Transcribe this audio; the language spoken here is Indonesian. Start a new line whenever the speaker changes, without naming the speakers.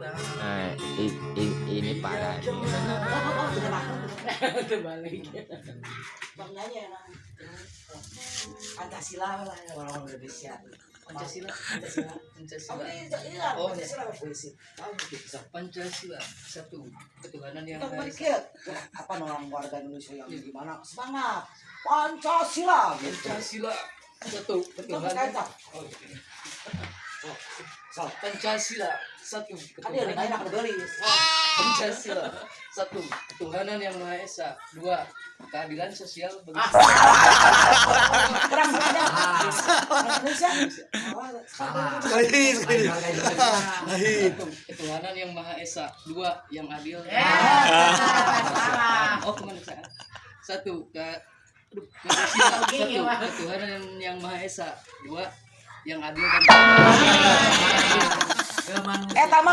Ini parah ini benar.
Terbalik.
Maknanya Pancasila lah orang Indonesia.
Pancasila.
Oh, Pancasila puisi.
Pancasila satu ketuhanan yang
Kita
maha esa.
berikir apa orang warga Indonesia yang gimana semangat Pancasila gitu.
Pancasila satu
Kita
ketuhanan.
berkaitan.
Oh,
So,
Pancasila satu
kan dia
ketuhanan.
enak beli.
Pancasila satu ketuhanan yang maha esa. Dua keadilan sosial bagi
Orang ada. Orang Indonesia.
satu ketuhanan yang maha esa. Dua yang adil. Oh kemana saya? Satu Pancasila satu ketuhanan yang maha esa. Dua yang adil dan
Taman